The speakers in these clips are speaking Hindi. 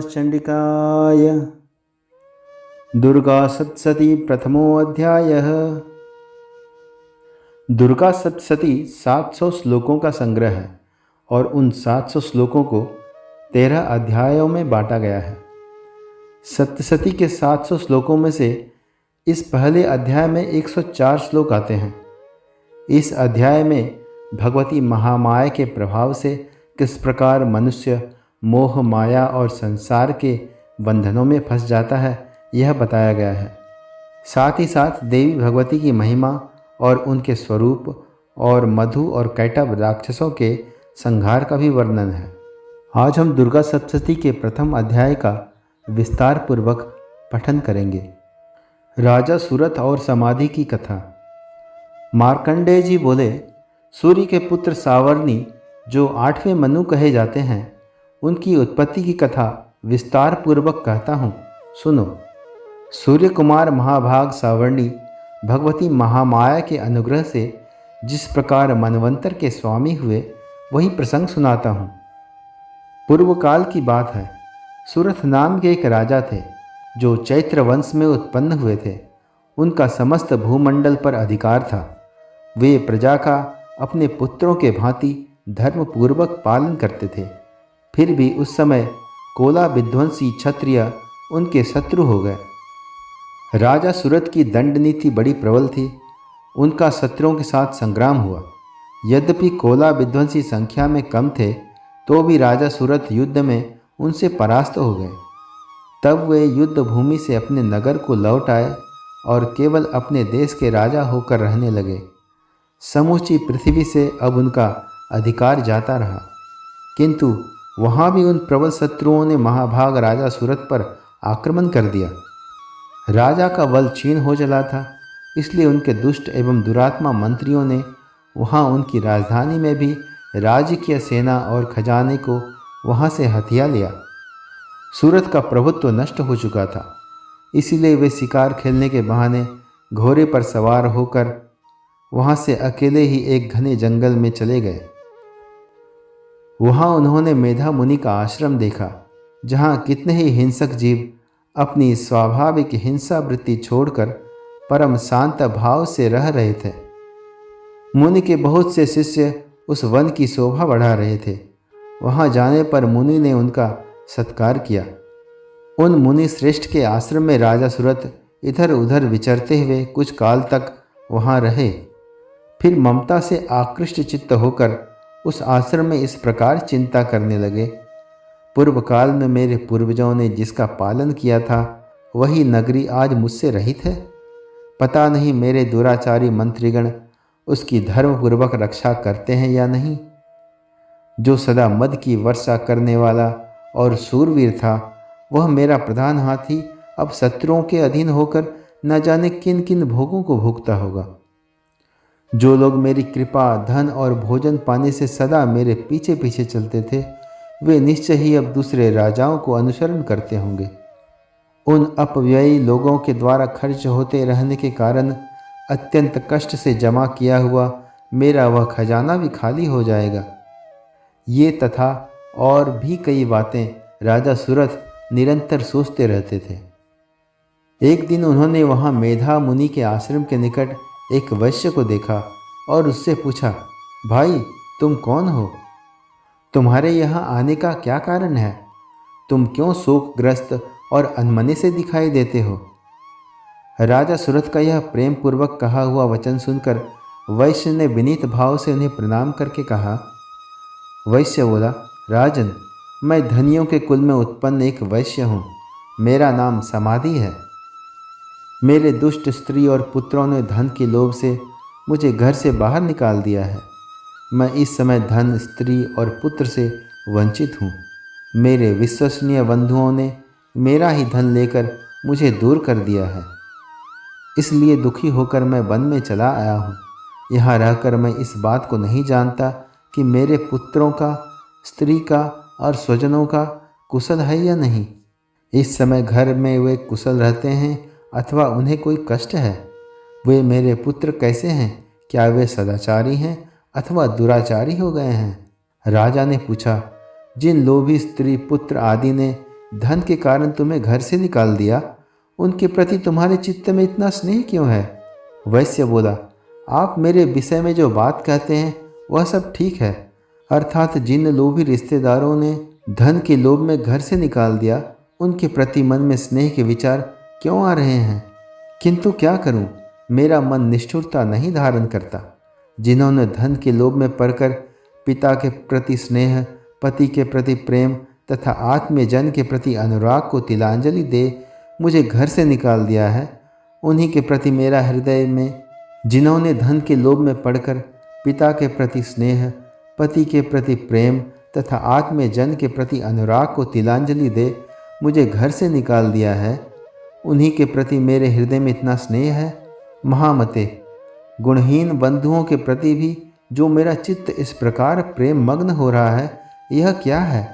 नमश्चंडिकाय। दुर्गा सप्तशती प्रथमोऽध्यायः। दुर्गा सप्तशती 700 श्लोकों का संग्रह है और उन 700 श्लोकों को 13 अध्यायों में बांटा गया है। सप्तशती के 700 श्लोकों में से इस पहले अध्याय में 104 श्लोक आते हैं। इस अध्याय में भगवती महामाया के प्रभाव से किस प्रकार मनुष्य मोह माया और संसार के बंधनों में फंस जाता है यह बताया गया है। साथ ही साथ देवी भगवती की महिमा और उनके स्वरूप और मधु और कैटभ राक्षसों के संहार का भी वर्णन है। आज हम दुर्गा सप्तशती के प्रथम अध्याय का विस्तार पूर्वक पठन करेंगे। राजा सूरथ और समाधि की कथा। मार्कंडेय जी बोले, सूर्य के पुत्र सावर्णी जो 8वें मनु कहे जाते हैं, उनकी उत्पत्ति की कथा विस्तार पूर्वक कहता हूँ, सुनो। सूर्य कुमार महाभाग सावर्णी भगवती महामाया के अनुग्रह से जिस प्रकार मनवंतर के स्वामी हुए वही प्रसंग सुनाता हूँ। पूर्व काल की बात है। सूरथ नाम के एक राजा थे जो चैत्र वंश में उत्पन्न हुए थे। उनका समस्त भूमंडल पर अधिकार था। वे प्रजा का अपने पुत्रों के भांति धर्मपूर्वक पालन करते थे। फिर भी उस समय कोला विध्वंसी क्षत्रिय उनके शत्रु हो गए। राजा सूरथ की दंड नीति बड़ी प्रबल थी। उनका शत्रुओं के साथ संग्राम हुआ। यद्यपि कोला विध्वंसी संख्या में कम थे तो भी राजा सूरथ युद्ध में उनसे परास्त हो गए। तब वे युद्ध भूमि से अपने नगर को लौट आए और केवल अपने देश के राजा होकर रहने लगे। समूची पृथ्वी से अब उनका अधिकार जाता रहा, किंतु वहाँ भी उन प्रबल शत्रुओं ने महाभाग राजा सूरथ पर आक्रमण कर दिया। राजा का बल क्षीण हो चला था, इसलिए उनके दुष्ट एवं दुरात्मा मंत्रियों ने वहाँ उनकी राजधानी में भी राजकीय सेना और खजाने को वहाँ से हथिया लिया। सूरथ का प्रभुत्व नष्ट हो चुका था, इसीलिए वे शिकार खेलने के बहाने घोड़े पर सवार होकर वहाँ से अकेले ही एक घने जंगल में चले गए। वहाँ उन्होंने मेधा मुनि का आश्रम देखा, जहाँ कितने ही हिंसक जीव अपनी स्वाभाविक हिंसा वृत्ति छोड़कर परम शांत भाव से रह रहे थे। मुनि के बहुत से शिष्य उस वन की शोभा बढ़ा रहे थे। वहाँ जाने पर मुनि ने उनका सत्कार किया। उन मुनि श्रेष्ठ के आश्रम में राजा सूरथ इधर उधर विचरते हुए कुछ काल तक वहाँ रहे। फिर ममता से आकृष्ट चित्त होकर उस आश्रम में इस प्रकार चिंता करने लगे, पूर्व काल में मेरे पूर्वजों ने जिसका पालन किया था वही नगरी आज मुझसे रहित है। पता नहीं मेरे दुराचारी मंत्रीगण उसकी धर्मपूर्वक रक्षा करते हैं या नहीं। जो सदा मद की वर्षा करने वाला और शूरवीर था, वह मेरा प्रधान हाथी अब शत्रुओं के अधीन होकर न जाने किन किन भोगों को भोगता होगा। जो लोग मेरी कृपा, धन और भोजन पाने से सदा मेरे पीछे पीछे चलते थे, वे निश्चय ही अब दूसरे राजाओं को अनुसरण करते होंगे। उन अपव्ययी लोगों के द्वारा खर्च होते रहने के कारण अत्यंत कष्ट से जमा किया हुआ मेरा वह खजाना भी खाली हो जाएगा। ये तथा और भी कई बातें राजा सूरथ निरंतर सोचते रहते थे। एक दिन उन्होंने वहाँ मेधा मुनि के आश्रम के निकट एक वैश्य को देखा और उससे पूछा, भाई तुम कौन हो? तुम्हारे यहाँ आने का क्या कारण है? तुम क्यों शोकग्रस्त और अनमने से दिखाई देते हो? राजा सूरथ का यह प्रेम पूर्वक कहा हुआ वचन सुनकर वैश्य ने विनीत भाव से उन्हें प्रणाम करके कहा। वैश्य बोला, राजन, मैं धनियों के कुल में उत्पन्न एक वैश्य हूँ। मेरा नाम समाधि है। मेरे दुष्ट स्त्री और पुत्रों ने धन के लोभ से मुझे घर से बाहर निकाल दिया है। मैं इस समय धन, स्त्री और पुत्र से वंचित हूँ। मेरे विश्वसनीय बंधुओं ने मेरा ही धन लेकर मुझे दूर कर दिया है। इसलिए दुखी होकर मैं वन में चला आया हूँ। यहाँ रहकर मैं इस बात को नहीं जानता कि मेरे पुत्रों का, स्त्री का और स्वजनों का कुशल है या नहीं। इस समय घर में वे कुशल रहते हैं अथवा उन्हें कोई कष्ट है। वे मेरे पुत्र कैसे हैं? क्या वे सदाचारी हैं अथवा दुराचारी हो गए हैं? राजा ने पूछा, जिन लोभी स्त्री, पुत्र आदि ने धन के कारण तुम्हें घर से निकाल दिया, उनके प्रति तुम्हारे चित्त में इतना स्नेह क्यों है? वैश्य बोला, आप मेरे विषय में जो बात कहते हैं वह सब ठीक है, अर्थात जिन लोभी रिश्तेदारों ने धन के लोभ में घर से निकाल दिया, उनके प्रति मन में स्नेह के विचार क्यों आ रहे हैं? किंतु क्या करूं, मेरा मन निष्ठुरता नहीं धारण करता। जिन्होंने धन के लोभ में पड़कर पिता के प्रति स्नेह, पति के प्रति प्रेम तथा आत्मीयजन के प्रति अनुराग को तिलांजलि दे मुझे घर से निकाल दिया है, उन्हीं के प्रति मेरा हृदय में, जिन्होंने धन के लोभ में पड़कर पिता के प्रति स्नेह, पति के प्रति प्रेम तथा आत्मीयजन के प्रति अनुराग को तिलांजलि दे मुझे घर से निकाल दिया है, उन्हीं के प्रति मेरे हृदय में इतना स्नेह है। महामते, गुणहीन बंधुओं के प्रति भी जो मेरा चित्त इस प्रकार प्रेम मग्न हो रहा है, यह क्या है?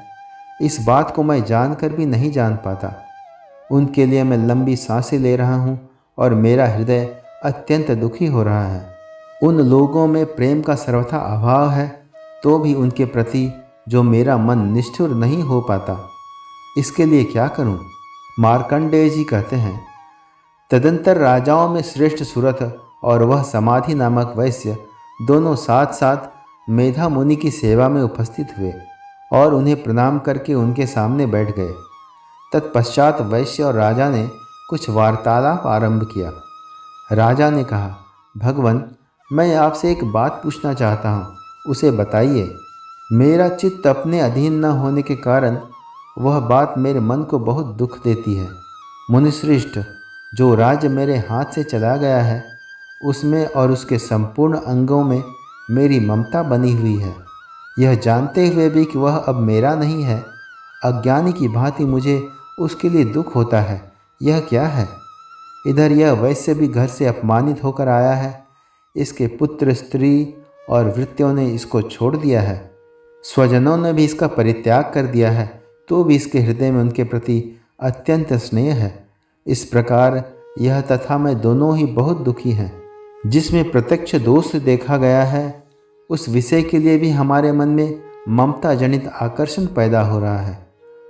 इस बात को मैं जानकर भी नहीं जान पाता। उनके लिए मैं लंबी सांसें ले रहा हूँ और मेरा हृदय अत्यंत दुखी हो रहा है। उन लोगों में प्रेम का सर्वथा अभाव है, तो भी उनके प्रति जो मेरा मन निष्ठुर नहीं हो पाता, इसके लिए क्या करूं? मार्कंडेय जी कहते हैं, तदंतर राजाओं में श्रेष्ठ सुरथ और वह समाधि नामक वैश्य दोनों साथ साथ मेधा मुनि की सेवा में उपस्थित हुए और उन्हें प्रणाम करके उनके सामने बैठ गए। तत्पश्चात वैश्य और राजा ने कुछ वार्तालाप आरंभ किया। राजा ने कहा, भगवन, मैं आपसे एक बात पूछना चाहता हूँ, उसे बताइए। मेरा चित्त अपने अधीन न होने के कारण वह बात मेरे मन को बहुत दुख देती है। मुनिश्रेष्ठ, जो राज्य मेरे हाथ से चला गया है, उसमें और उसके संपूर्ण अंगों में मेरी ममता बनी हुई है। यह जानते हुए भी कि वह अब मेरा नहीं है, अज्ञानी की भांति मुझे उसके लिए दुख होता है। यह क्या है? इधर यह वैश्य भी घर से अपमानित होकर आया है, इसके पुत्र, स्त्री और वृत्तियों ने इसको छोड़ दिया है, स्वजनों ने भी इसका परित्याग कर दिया है, तो भी इसके हृदय में उनके प्रति अत्यंत स्नेह है। इस प्रकार यह तथा मैं दोनों ही बहुत दुखी हैं। जिसमें प्रत्यक्ष दोष देखा गया है, उस विषय के लिए भी हमारे मन में ममता जनित आकर्षण पैदा हो रहा है।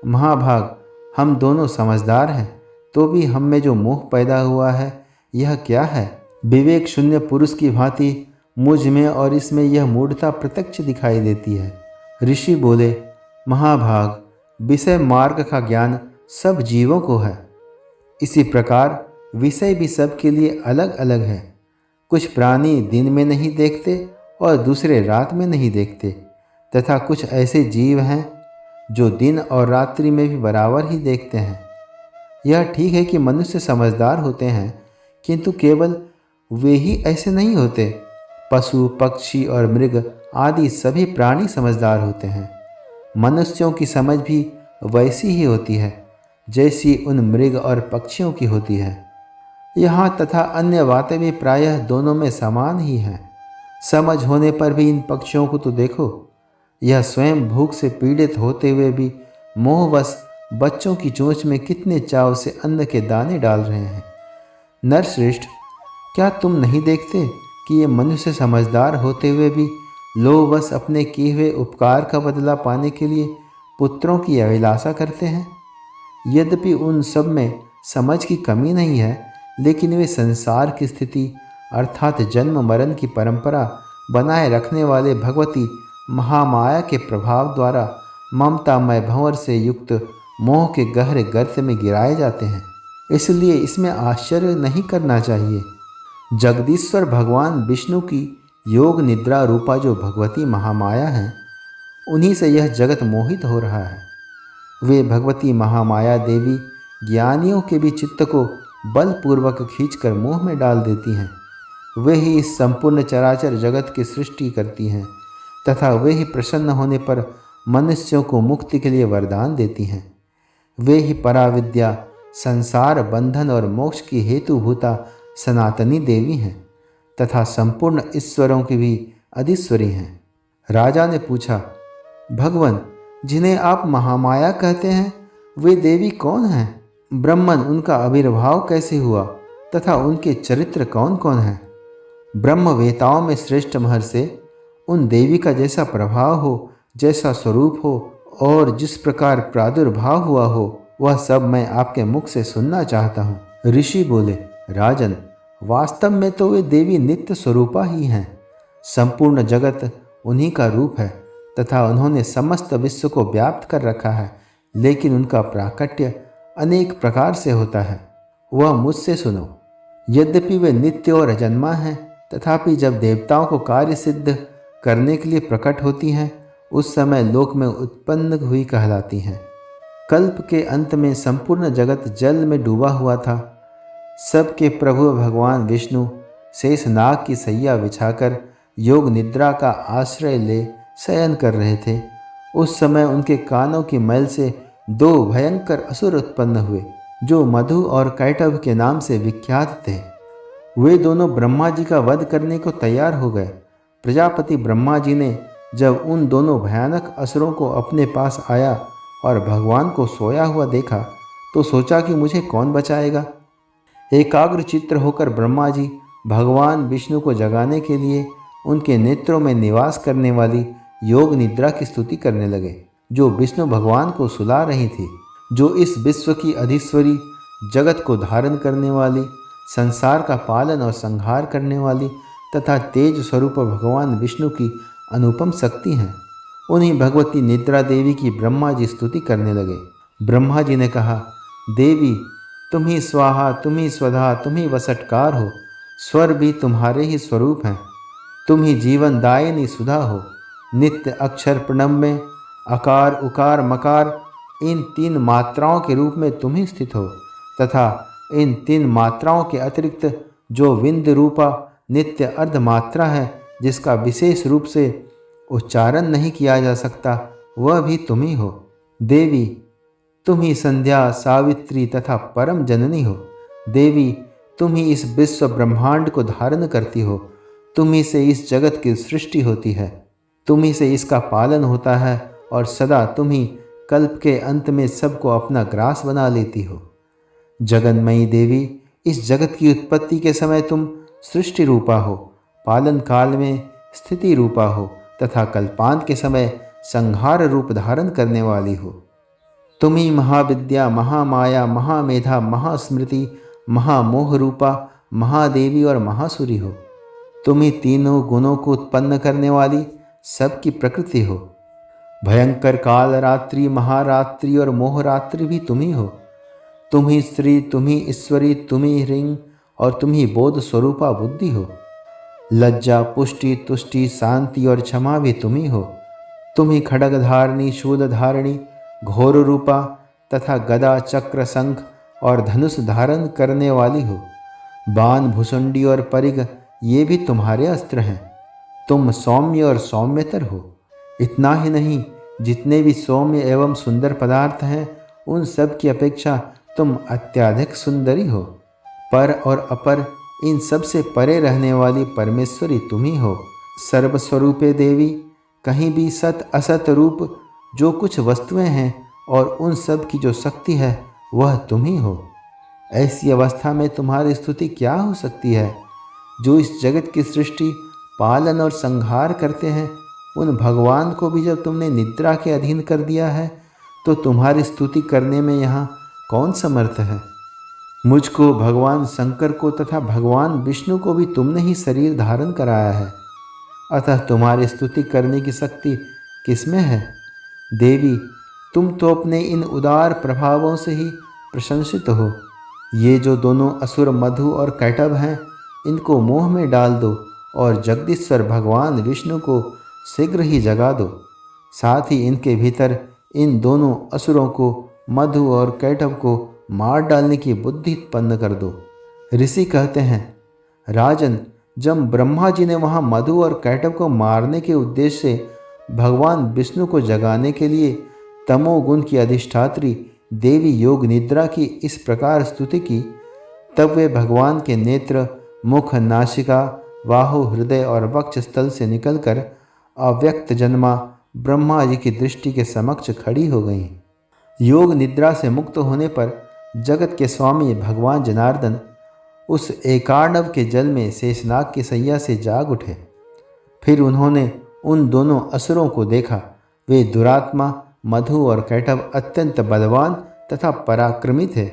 महाभाग, हम दोनों समझदार हैं, तो भी हम में जो मोह पैदा हुआ है, यह क्या है? विवेक शून्य पुरुष की भांति मुझ में और इसमें यह मूढ़ता प्रत्यक्ष दिखाई देती है। ऋषि बोले, महाभाग, विषय मार्ग का ज्ञान सब जीवों को है। इसी प्रकार विषय भी सबके लिए अलग अलग है। कुछ प्राणी दिन में नहीं देखते और दूसरे रात में नहीं देखते, तथा कुछ ऐसे जीव हैं जो दिन और रात्रि में भी बराबर ही देखते हैं। यह ठीक है कि मनुष्य समझदार होते हैं, किंतु केवल वे ही ऐसे नहीं होते। पशु, पक्षी और मृग आदि सभी प्राणी समझदार होते हैं। मनुष्यों की समझ भी वैसी ही होती है जैसी उन मृग और पक्षियों की होती है। यहाँ तथा अन्य बातें भी प्रायः दोनों में समान ही हैं। समझ होने पर भी इन पक्षियों को तो देखो, यह स्वयं भूख से पीड़ित होते हुए भी मोहवश बच्चों की चोंच में कितने चाव से अन्न के दाने डाल रहे हैं। नरश्रेष्ठ, क्या तुम नहीं देखते कि ये मनुष्य समझदार होते हुए भी लोभवश अपने किए हुए उपकार का बदला पाने के लिए पुत्रों की अभिलाषा करते हैं? यद्यपि उन सब में समझ की कमी नहीं है, लेकिन वे संसार की स्थिति अर्थात जन्म मरण की परंपरा बनाए रखने वाले भगवती महामाया के प्रभाव द्वारा ममतामय भंवर से युक्त मोह के गहरे गर्त में गिराए जाते हैं। इसलिए इसमें आश्चर्य नहीं करना चाहिए। जगदीश्वर भगवान विष्णु की योग निद्रा रूपा जो भगवती महामाया हैं, उन्हीं से यह जगत मोहित हो रहा है। वे भगवती महामाया देवी ज्ञानियों के भी चित्त को बलपूर्वक खींचकर मोह में डाल देती हैं। वे ही इस संपूर्ण चराचर जगत की सृष्टि करती हैं तथा वे ही प्रसन्न होने पर मनुष्यों को मुक्ति के लिए वरदान देती हैं। वे ही पराविद्या, संसार बंधन और मोक्ष की हेतुभूता सनातनी देवी हैं तथा संपूर्ण ईश्वरों की भी अधीश्वरी हैं। राजा ने पूछा, भगवान, जिन्हें आप महामाया कहते हैं, वे देवी कौन हैं? ब्रह्मन, उनका आविर्भाव कैसे हुआ तथा उनके चरित्र कौन कौन हैं? ब्रह्मवेताओं में श्रेष्ठ महर्षि उन देवी का जैसा प्रभाव हो, जैसा स्वरूप हो और जिस प्रकार प्रादुर्भाव हुआ हो, वह सब मैं आपके मुख से सुनना चाहता हूँ। ऋषि बोले, राजन, वास्तव में तो वे देवी नित्य स्वरूपा ही हैं। संपूर्ण जगत उन्हीं का रूप है तथा उन्होंने समस्त विश्व को व्याप्त कर रखा है, लेकिन उनका प्राकट्य अनेक प्रकार से होता है। वह मुझसे सुनो। यद्यपि वे नित्य और अजन्मा हैं, तथापि जब देवताओं को कार्य सिद्ध करने के लिए प्रकट होती हैं, उस समय लोक में उत्पन्न हुई कहलाती हैं। कल्प के अंत में संपूर्ण जगत जल में डूबा हुआ था। सबके प्रभु भगवान विष्णु शेषनाग की सैया बिछाकर योग निद्रा का आश्रय ले शयन कर रहे थे। उस समय उनके कानों की मैल से दो भयंकर असुर उत्पन्न हुए, जो मधु और कैटभ के नाम से विख्यात थे। वे दोनों ब्रह्मा जी का वध करने को तैयार हो गए। प्रजापति ब्रह्मा जी ने जब उन दोनों भयानक असुरों को अपने पास आया और भगवान को सोया हुआ देखा, तो सोचा कि मुझे कौन बचाएगा। एकाग्र चित्त होकर ब्रह्मा जी भगवान विष्णु को जगाने के लिए उनके नेत्रों में निवास करने वाली योग निद्रा की स्तुति करने लगे, जो विष्णु भगवान को सुला रही थी, जो इस विश्व की अधीश्वरी, जगत को धारण करने वाली, संसार का पालन और संहार करने वाली तथा तेज स्वरूप भगवान विष्णु की अनुपम शक्ति हैं। उन्हीं भगवती निद्रा देवी की ब्रह्मा जी स्तुति करने लगे। ब्रह्मा जी ने कहा, देवी, तुम ही स्वाहा, तुम ही स्वधा, तुम ही वसटकार हो। स्वर भी तुम्हारे ही स्वरूप हैं। तुम ही जीवन दायिनी सुधा हो। नित्य अक्षर प्रणव में अकार, उकार, मकार, इन तीन मात्राओं के रूप में तुम ही स्थित हो, तथा इन तीन मात्राओं के अतिरिक्त जो विंद रूपा नित्य अर्ध मात्रा है, जिसका विशेष रूप से उच्चारण नहीं किया जा सकता, वह भी तुम ही हो। देवी, तुम ही संध्या, सावित्री तथा परम जननी हो। देवी, तुम ही इस विश्व ब्रह्मांड को धारण करती हो। तुम ही से इस जगत की सृष्टि होती है। तुम ही से इसका पालन होता है और सदा तुम ही कल्प के अंत में सबको अपना ग्रास बना लेती हो। जगन्मयी देवी, इस जगत की उत्पत्ति के समय तुम सृष्टि रूपा हो, पालन काल में स्थिति रूपा हो तथा कल्पांत के समय संहार रूप धारण करने वाली हो। तुम ही महाविद्या, महामाया, महामेधा, महास्मृति, महामोह रूपा महादेवी और महासुरी हो। तुम ही तीनों गुणों को उत्पन्न करने वाली सबकी प्रकृति हो। भयंकर काल रात्रि, महारात्रि और मोहरात्रि भी तुम ही हो। तुम ही स्त्री, तुम ही ईश्वरी, तुम ही ह्रीं और तुम ही बोध स्वरूपा बुद्धि हो। लज्जा, पुष्टि, तुष्टि, शांति और क्षमा भी तुम ही हो। तुम ही खड्गधारिणी, शूलधारिणी, घोर रूपा तथा गदा, चक्र, शंख और धनुष धारण करने वाली हो। बाण, भुसुंडी और परिग, ये भी तुम्हारे अस्त्र हैं। तुम सौम्य और सौम्यतर हो। इतना ही नहीं, जितने भी सौम्य एवं सुंदर पदार्थ हैं, उन सब की अपेक्षा तुम अत्यधिक सुंदरी हो। पर और अपर, इन सब से परे रहने वाली परमेश्वरी तुम ही हो। सर्वस्वरूपे देवी, कहीं भी सत असत रूप जो कुछ वस्तुएं हैं और उन सब की जो शक्ति है, वह तुम ही हो। ऐसी अवस्था में तुम्हारी स्तुति क्या हो सकती है? जो इस जगत की सृष्टि, पालन और संहार करते हैं, उन भगवान को भी जब तुमने निद्रा के अधीन कर दिया है, तो तुम्हारी स्तुति करने में यहाँ कौन समर्थ है? मुझको, भगवान शंकर को तथा भगवान विष्णु को भी तुमने ही शरीर धारण कराया है, अतः तुम्हारी स्तुति करने की शक्ति किसमें है? देवी, तुम तो अपने इन उदार प्रभावों से ही प्रशंसित हो। ये जो दोनों असुर मधु और कैटभ हैं, इनको मोह में डाल दो और जगदीश्वर भगवान विष्णु को शीघ्र ही जगा दो। साथ ही इनके भीतर इन दोनों असुरों को, मधु और कैटभ को मार डालने की बुद्धि उत्पन्न कर दो। ऋषि कहते हैं, राजन, जब ब्रह्मा जी ने वहाँ मधु और कैटभ को मारने के उद्देश्य से भगवान विष्णु को जगाने के लिए तमोगुण की अधिष्ठात्री देवी योग निद्रा की इस प्रकार स्तुति की, तब वे भगवान के नेत्र, मुख, नासिका, बाहु, हृदय और वक्ष स्थल से निकलकर अव्यक्त जन्मा ब्रह्मा जी की दृष्टि के समक्ष खड़ी हो गईं। योग निद्रा से मुक्त होने पर जगत के स्वामी भगवान जनार्दन उस एकार्णव के जल में शेषनाग की सैया से जाग उठे। फिर उन्होंने उन दोनों असुरों को देखा। वे दुरात्मा मधु और कैटभ अत्यंत बलवान तथा पराक्रमी थे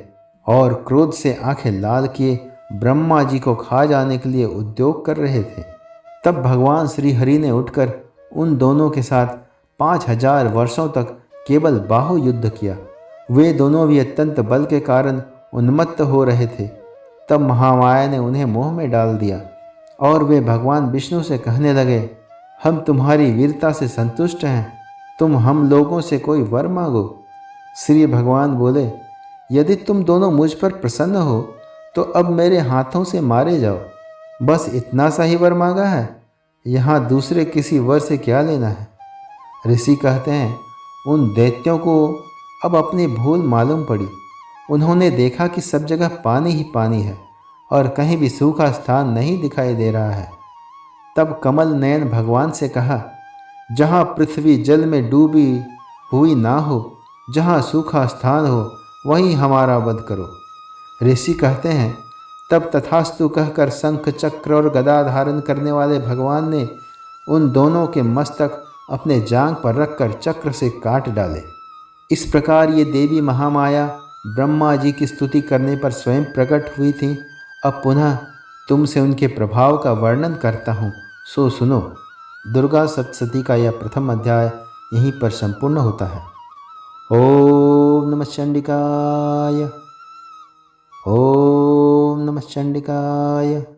और क्रोध से आंखें लाल किए ब्रह्मा जी को खा जाने के लिए उद्योग कर रहे थे। तब भगवान श्री हरि ने उठकर उन दोनों के साथ 5000 वर्षों तक केवल बाहु युद्ध किया। वे दोनों भी अत्यंत बल के कारण उन्मत्त हो रहे थे। तब महामाया ने उन्हें मोह में डाल दिया और वे भगवान विष्णु से कहने लगे, हम तुम्हारी वीरता से संतुष्ट हैं, तुम हम लोगों से कोई वर मांगो। श्री भगवान बोले, यदि तुम दोनों मुझ पर प्रसन्न हो तो अब मेरे हाथों से मारे जाओ। बस इतना सा ही वर मांगा है, यहाँ दूसरे किसी वर से क्या लेना है। ऋषि कहते हैं, उन दैत्यों को अब अपनी भूल मालूम पड़ी। उन्होंने देखा कि सब जगह पानी ही पानी है और कहीं भी सूखा स्थान नहीं दिखाई दे रहा है। तब कमल नयन भगवान से कहा, जहाँ पृथ्वी जल में डूबी हुई ना हो, जहाँ सूखा स्थान हो, वहीं हमारा वध करो। ऋषि कहते हैं, तब तथास्तु कहकर शंख चक्र और गदा धारण करने वाले भगवान ने उन दोनों के मस्तक अपने जांघ पर रखकर चक्र से काट डाले। इस प्रकार ये देवी महामाया ब्रह्मा जी की स्तुति करने पर स्वयं प्रकट हुई थी। अब पुनः तुमसे उनके प्रभाव का वर्णन करता हूँ, सो सुनो। दुर्गा सप्तशती का यह प्रथम अध्याय यहीं पर संपूर्ण होता है। ओम नमः चंडिकाय। ओम नमः चंडिकाय।